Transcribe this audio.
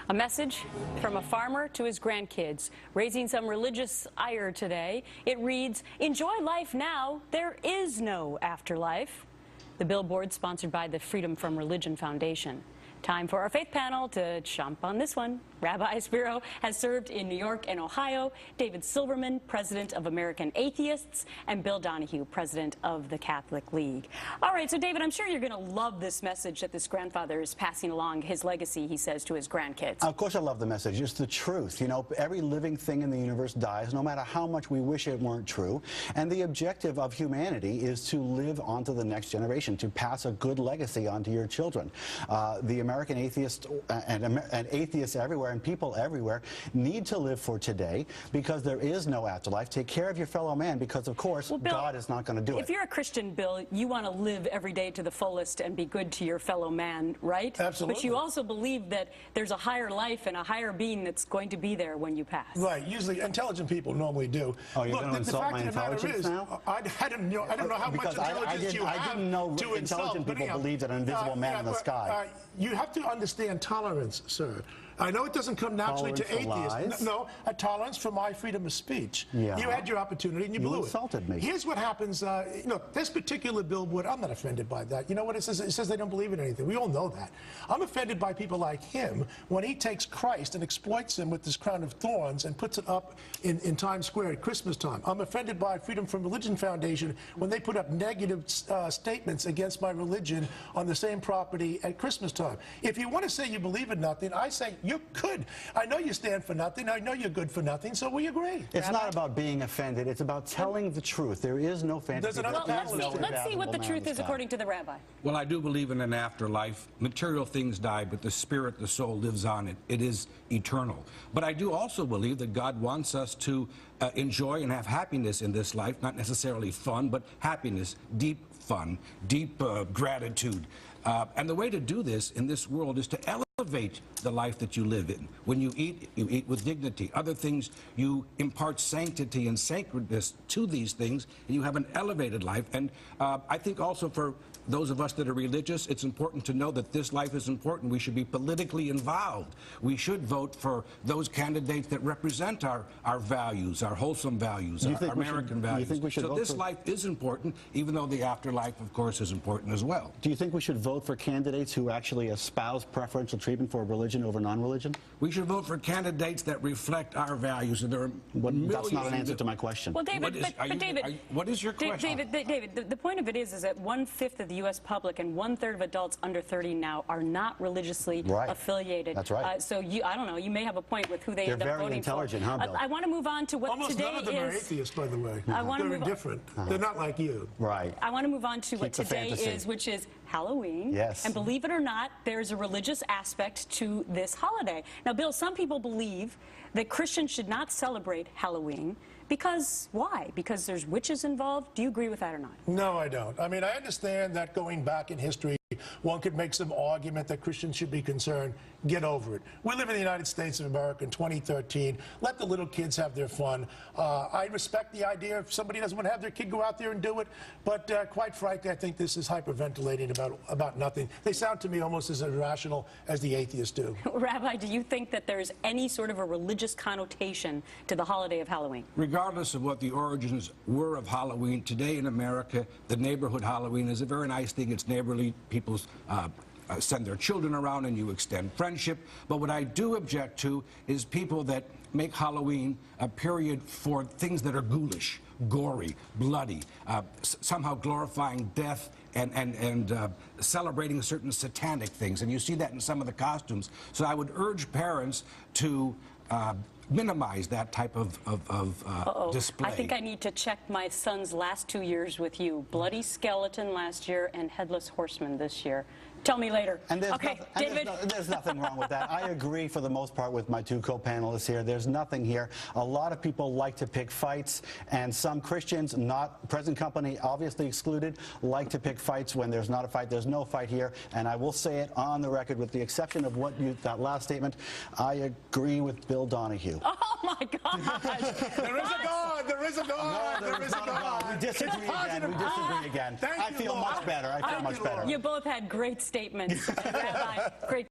A message from a farmer to his grandkids, raising some religious ire today. It reads, "Enjoy life now. There is no afterlife." The billboard sponsored by the Freedom from Religion Foundation. Time for our faith panel to chomp on this one. Rabbi Spiro has served in New York and Ohio. David Silverman, president of American Atheists, and Bill Donohue, president of the Catholic League. All right, so David, I'm sure you're going to love this message that this grandfather is passing along, his legacy, he says, to his grandkids. Of course I love the message. It's the truth. You know, every living thing in the universe dies, no matter how much we wish it weren't true. And the objective of humanity is to live on to the next generation, to pass a good legacy on to your children. The American atheists and atheists everywhere and people everywhere need to live for today because there is no afterlife. Take care of your fellow man because, of course, Bill, God is not going to do it. If you're a Christian, Bill, you want to live every day to the fullest and be good to your fellow man, right? Absolutely. But you also believe that there's a higher life and a higher being that's going to be there when you pass. Right. Usually intelligent people normally do. Oh, you're going to insult my intelligence now? I don't know how much intelligence you have. I didn't know intelligent people believe that an invisible man in the sky. You have to understand tolerance, sir. I know it doesn't come naturally to atheists. No, a tolerance for my freedom of speech. Yeah. You had your opportunity and you blew it. You insulted me. Here's what happens. You know, this particular billboard, I'm not offended by that. You know what it says? It says they don't believe in anything. We all know that. I'm offended by people like him when he takes Christ and exploits him with this crown of thorns and puts it up in Times Square at Christmas time. I'm offended by Freedom from Religion Foundation when they put up negative statements against my religion on the same property at Christmas time. If you want to say you believe in nothing, I say you could. I know you stand for nothing. I know you're good for nothing, so we agree. It's Rabbi? Not about being offended. It's about telling the truth. There is no fantasy. Let's see what the truth is according to the rabbi. Well, I do believe in an afterlife. Material things die, but the spirit, the soul lives on. It is eternal. But I do also believe that God wants us to enjoy and have happiness in this life, not necessarily fun, but happiness, deep fun, deep gratitude. And the way to do this in this world is to elevate the life that you live in. When you eat with dignity. Other things, you impart sanctity and sacredness to these things, and you have an elevated life. And I think also for those of us that are religious, it's important to know that this life is important. We should be politically involved. We should vote for those candidates that represent our values, our wholesome values, our American values. So this life is important, even though the afterlife, of course, is important as well. Do you think we should vote for candidates who actually espouse preferential treatment for religion over non-religion? We should vote for candidates that reflect our values. And there are that's not an answer to my question. Well, David, what is your question? David, the point of it is that 1/5 of the U.S. public and 1/3 of adults under 30 now are not religiously affiliated. That's right. So I don't know, you may have a point with who they end up voting for. They're very intelligent, huh, Bill? I want to move on to what Almost today none of them are atheists, by the way. They're indifferent. They're not like you. Right. I want to move on to what today is, which is Halloween. Yes. And believe it or not, there's a religious aspect to this holiday. Now, Bill, some people believe that Christians should not celebrate Halloween because, why? Because there's witches involved? Do you agree with that or not? No, I don't. I mean, I understand that going back in history, one could make some argument that Christians should be concerned. Get over it. We live in the United States of America in 2013. Let the little kids have their fun. I respect the idea if somebody doesn't want to have their kid go out there and do it, but quite frankly, I think this is hyperventilating about nothing. They sound to me almost as irrational as the atheists do. Rabbi, do you think that there's any sort of a religious connotation to the holiday of Halloween? Regardless of what the origins were of Halloween, today in America, the neighborhood Halloween is a very nice thing. It's neighborly. People send their children around and you extend friendship. But what I do object to is people that make Halloween a period for things that are ghoulish, gory, bloody, somehow glorifying death and celebrating certain satanic things. And you see that in some of the costumes. So I would urge parents to minimize that type of display. I think I need to check my son's last 2 years with you. Bloody skeleton last year and headless horseman this year. Tell me later. And there's okay, David. There's nothing wrong with that. I agree for the most part with my two co-panelists here. There's nothing here. A lot of people like to pick fights, and some Christians, not present company, obviously excluded, like to pick fights when there's not a fight. There's no fight here, and I will say it on the record, with the exception of that last statement, I agree with Bill Donohue. Oh my gosh! There is a God. There is a God. No, there is not a God. We disagree again. We disagree again. I feel much better. I feel much better. You both had great statements. Rabbi, great.